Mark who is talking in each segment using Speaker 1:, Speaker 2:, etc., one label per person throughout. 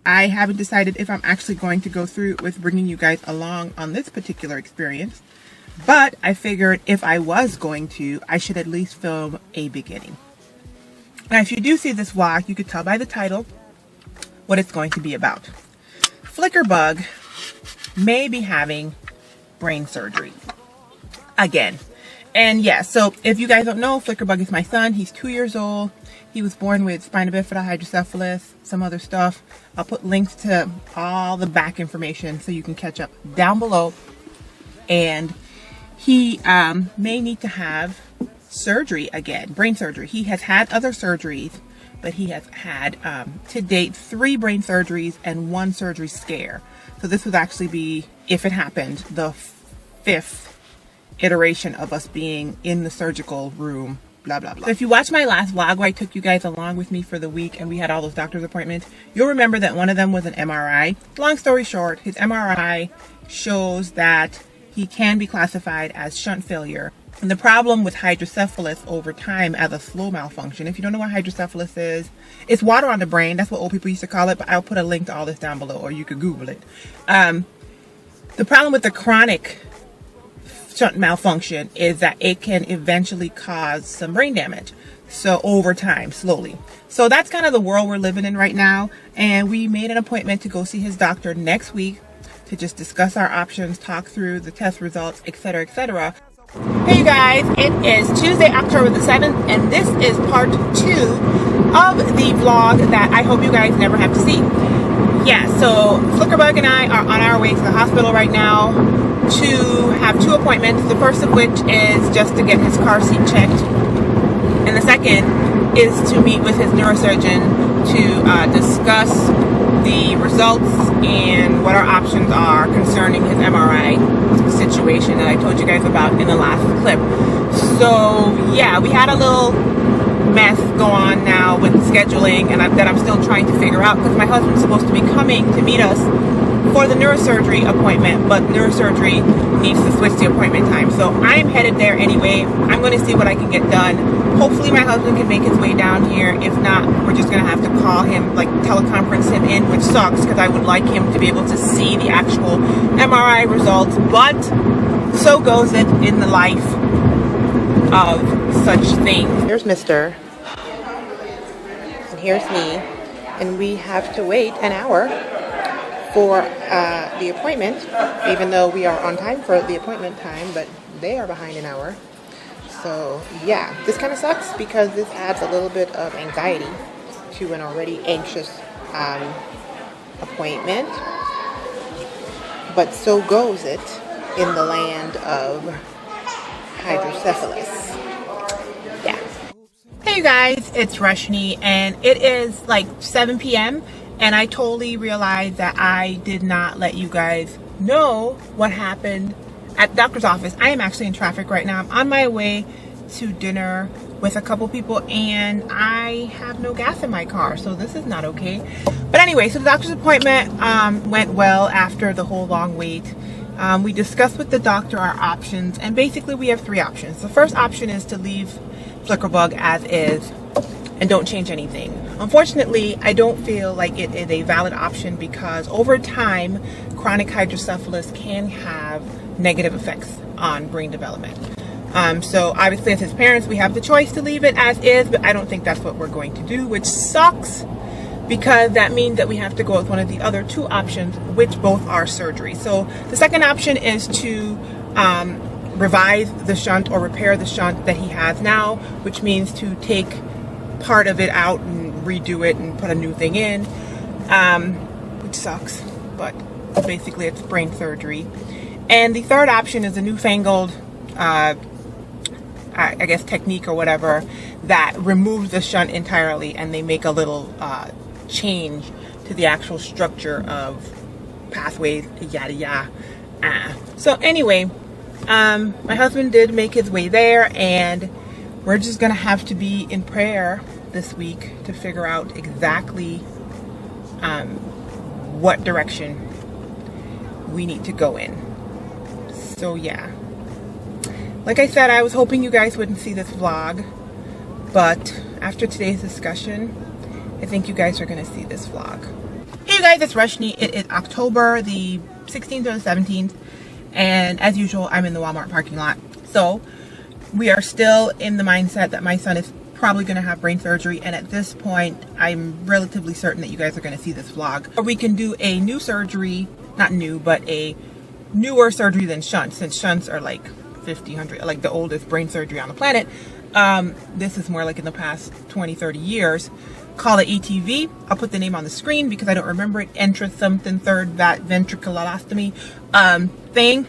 Speaker 1: I haven't decided if I'm actually going to go through with bringing you guys along on this particular experience, but I figured if I was going to, I should at least film a beginning. Now, if you do see this vlog, you could tell by the title what it's going to be about. Flickerbug may be having brain surgery again. And yeah, so if you guys don't know, Flickerbug is my son. He's 2 years old. He was born with spina bifida, hydrocephalus, some other stuff. I'll put links to all the back information so you can catch up down below. And he may need to have surgery again, brain surgery. He has had other surgeries, but he has had to date 3 brain surgeries and 1 surgery scare. So this would actually be, if it happened, the 5th iteration of us being in the surgical room, blah blah blah. So if you watched my last vlog where I took you guys along with me for the week and we had all those doctor's appointments, you'll remember that one of them was an MRI. Long story short, his MRI shows that he can be classified as shunt failure. And the problem with hydrocephalus over time as a slow malfunction, if you don't know what hydrocephalus is, it's water on the brain. That's what old people used to call it, but I'll put a link to all this down below, or you could Google it. The problem with the chronic shunt malfunction is that it can eventually cause some brain damage. So over time, slowly. So that's kind of the world we're living in right now. And we made an appointment to go see his doctor next week to just discuss our options, talk through the test results, etc., etc. Hey you guys, it is Tuesday, October the 7th, and this is part 2 of the vlog that I hope you guys never have to see. Yeah, so Flickerbug and I are on our way to the hospital right now to have 2 appointments. The first of which is just to get his car seat checked, and the second is to meet with his neurosurgeon to discuss the results and what our options are concerning his MRI situation that I told you guys about in the last clip. So yeah, we had a little mess go on now with scheduling, and that I'm still trying to figure out, because my husband's supposed to be coming to meet us for the neurosurgery appointment, but neurosurgery needs to switch the appointment time. So I'm headed there anyway. I'm going to see what I can get done. Hopefully my husband can make his way down here. If not, we're just going to have to call him, like teleconference him in, which sucks because I would like him to be able to see the actual MRI results, but so goes it in the life of such things. Here's Mr. and here's me, and we have to wait an hour for the appointment, even though we are on time for the appointment time, but they are behind an hour. So yeah, this kind of sucks because this adds a little bit of anxiety to an already anxious appointment, but so goes it in the land of hydrocephalus. Yeah. Hey you guys, it's Rushni, and it is like 7 p.m. and I totally realized that I did not let you guys know what happened at the doctor's office. I am actually in traffic right now. I'm on my way to dinner with a couple people, and I have no gas in my car, so this is not okay. But anyway, so the doctor's appointment went well after the whole long wait. We discussed with the doctor our options, and basically we have 3 options. The first option is to leave Flickerbug as is and don't change anything. Unfortunately, I don't feel like it is a valid option because over time, chronic hydrocephalus can have negative effects on brain development. So obviously as his parents, we have the choice to leave it as is, but I don't think that's what we're going to do, which sucks because that means that we have to go with one of the other 2 options, which both are surgery. So the second option is to revise the shunt or repair the shunt that he has now, which means to take part of it out and redo it and put a new thing in, which sucks, but basically it's brain surgery. And the third option is a newfangled I guess technique or whatever that removes the shunt entirely, and they make a little change to the actual structure of pathways, yada yada. So anyway, my husband did make his way there, and we're just gonna have to be in prayer this week to figure out exactly what direction we need to go in. So yeah, like I said, I was hoping you guys wouldn't see this vlog, But after today's discussion, I think you guys are going to see this vlog. Hey you guys, it's Rushni. It is October the 16th or the 17th. And as usual, I'm in the Walmart parking lot. So we are still in the mindset that my son is probably going to have brain surgery. And at this point, I'm relatively certain that you guys are going to see this vlog. Or we can do a new surgery, not new, but a newer surgery than shunts, since shunts are like 50, 100, like the oldest brain surgery on the planet. This is more like in the past 20, 30 years. Call it ETV. I'll put the name on the screen because I don't remember it. Something third ventriculostomy thing,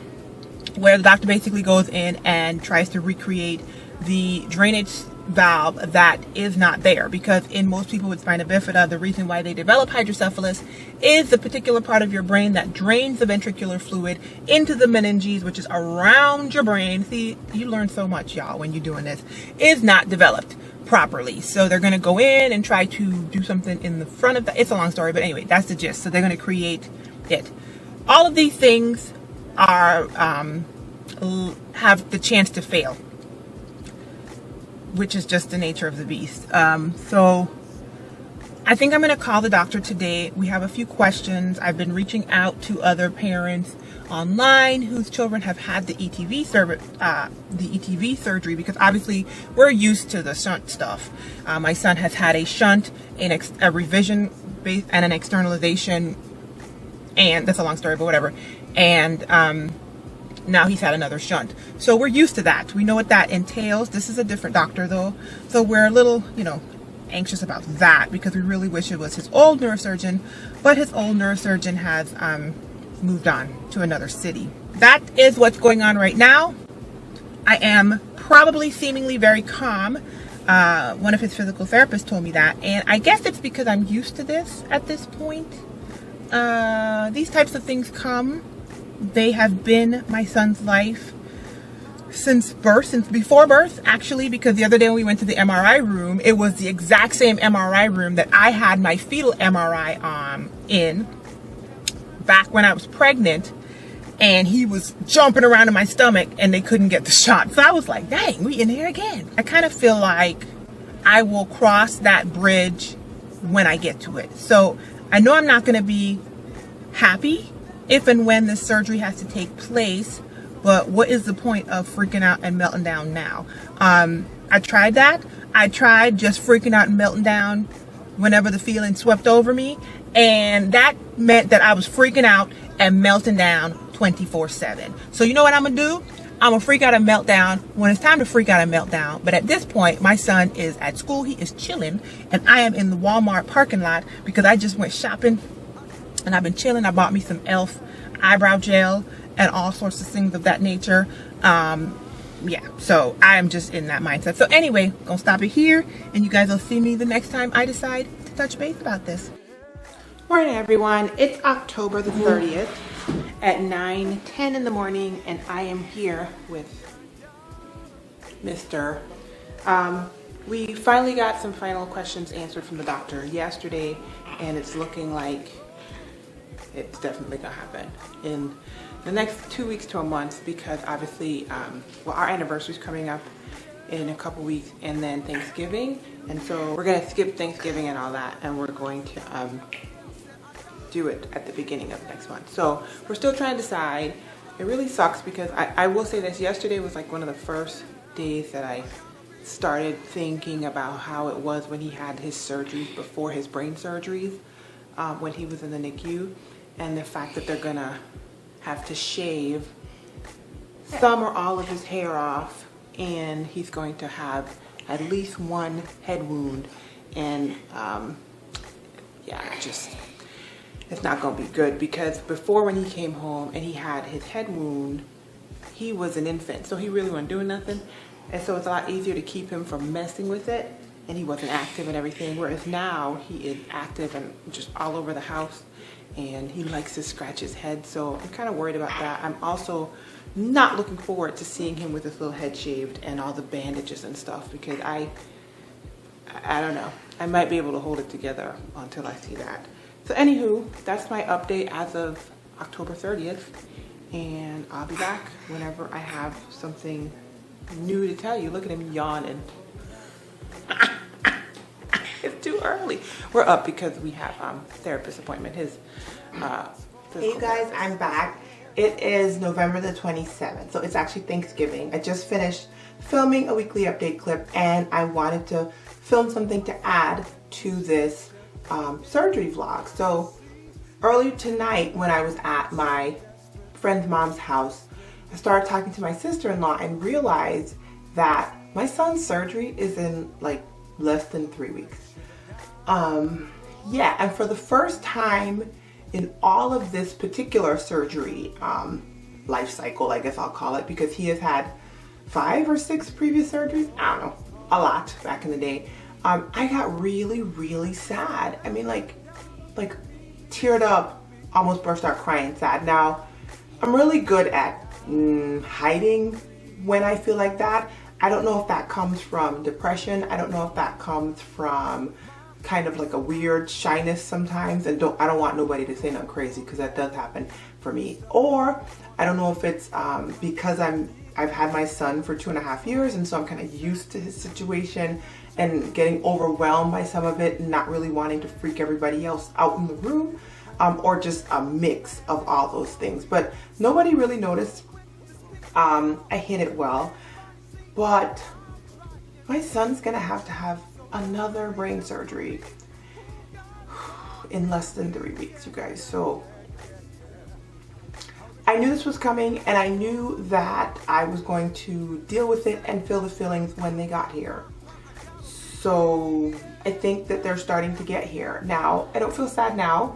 Speaker 1: where the doctor basically goes in and tries to recreate the drainage valve that is not there, because in most people with spina bifida, the reason why they develop hydrocephalus is the particular part of your brain that drains the ventricular fluid into the meninges, which is around your brain. See, you learn so much, y'all, when you're doing this, is not developed properly. So they're going to go in and try to do something in the front of that. It's a long story, but anyway, that's the gist. So they're going to create it. All of these things are have the chance to fail, which is just the nature of the beast. So I think I'm going to call the doctor today. We have a few questions. I've been reaching out to other parents online whose children have had the ETV surgery, because obviously we're used to the shunt stuff. My son has had a shunt, a revision base, and an externalization, and that's a long story, but whatever. And now he's had another shunt. So we're used to that. We know what that entails. This is a different doctor though. So we're a little, anxious about that, because we really wish it was his old neurosurgeon, but his old neurosurgeon has moved on to another city. That is what's going on right now. I am probably seemingly very calm. One of his physical therapists told me that, and I guess it's because I'm used to this at this point. These types of things come. They have been my son's life since birth, since before birth, actually, because the other day when we went to the MRI room, it was the exact same MRI room that I had my fetal MRI in back when I was pregnant, and he was jumping around in my stomach and they couldn't get the shot. So I was like, dang, we in here again. I kind of feel like I will cross that bridge when I get to it. So I know I'm not going to be happy if and when this surgery has to take place, but what is the point of freaking out and melting down now? I tried that. I tried just freaking out and melting down whenever the feeling swept over me, and that meant that I was freaking out and melting down 24/7. So you know what I'm gonna do? I'm gonna freak out and melt down when it's time to freak out and melt down. But at this point, my son is at school, he is chilling, and I am in the Walmart parking lot because I just went shopping. And I've been chilling. I bought me some e.l.f. eyebrow gel and all sorts of things of that nature. Yeah, so I'm just in that mindset. So anyway, gonna stop it here, and you guys will see me the next time I decide to touch base about this. Morning, everyone. It's October the 30th at 9:10 in the morning, and I am here with Mr. We finally got some final questions answered from the doctor yesterday, and it's looking like it's definitely gonna happen in the next 2 weeks to a month, because obviously, well, our anniversary is coming up in a couple weeks, and then Thanksgiving, and so we're gonna skip Thanksgiving and all that, and we're going to do it at the beginning of next month. So we're still trying to decide. It really sucks because I will say this, yesterday was like one of the first days that I started thinking about how it was when he had his surgeries, before his brain surgeries, when he was in the NICU. And the fact that they're gonna have to shave some or all of his hair off, and he's going to have at least one head wound, and yeah, it's not gonna be good, because before, when he came home and he had his head wound, he was an infant, so he really wasn't doing nothing, and so it's a lot easier to keep him from messing with it, and he wasn't active and everything, whereas now he is active and just all over the house, and he likes to scratch his head. So I'm kind of worried about that. I'm also not looking forward to seeing him with his little head shaved and all the bandages and stuff, because I don't know, I might be able to hold it together until I see that. So anywho, that's my update as of October 30th, and I'll be back whenever I have something new to tell you. Look at him yawning. bit too early. We're up because we have therapist appointment. His hey you guys, I'm back. It is November the 27th, so it's actually Thanksgiving. I just finished filming a weekly update clip, and I wanted to film something to add to this surgery vlog. So earlier tonight, when I was at my friend's mom's house, I started talking to my sister-in-law and realized that my son's surgery is in like less than 3 weeks. Yeah, and for the first time in all of this particular surgery life cycle, I guess I'll call it, because he has had 5 or 6 previous surgeries, I don't know, a lot back in the day. I got really sad. I mean, like teared up, almost burst out crying sad. Now, I'm really good at hiding when I feel like that. I don't know if that comes from depression. I don't know if that comes from kind of like a weird shyness sometimes, and I don't want nobody to say I'm crazy, because that does happen for me. Or I don't know if it's because I've had my son for 2.5 years, and so I'm kind of used to his situation and getting overwhelmed by some of it and not really wanting to freak everybody else out in the room, or just a mix of all those things. But nobody really noticed. I hid it well, but my son's gonna have to have another brain surgery in less than 3 weeks, you guys. So I knew this was coming, and I knew that I was going to deal with it and feel the feelings when they got here. So I think that they're starting to get here. Now, I don't feel sad now.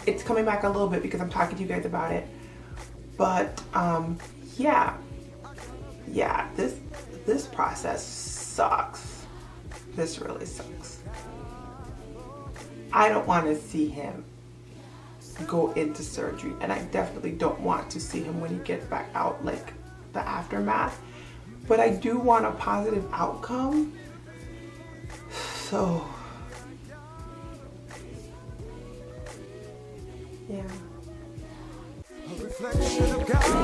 Speaker 1: It's coming back a little bit because I'm talking to you guys about it. But yeah, this process sucks. This really sucks. I don't want to see him go into surgery, and I definitely don't want to see him when he gets back out, like the aftermath. But I do want a positive outcome. So yeah. A reflection of God.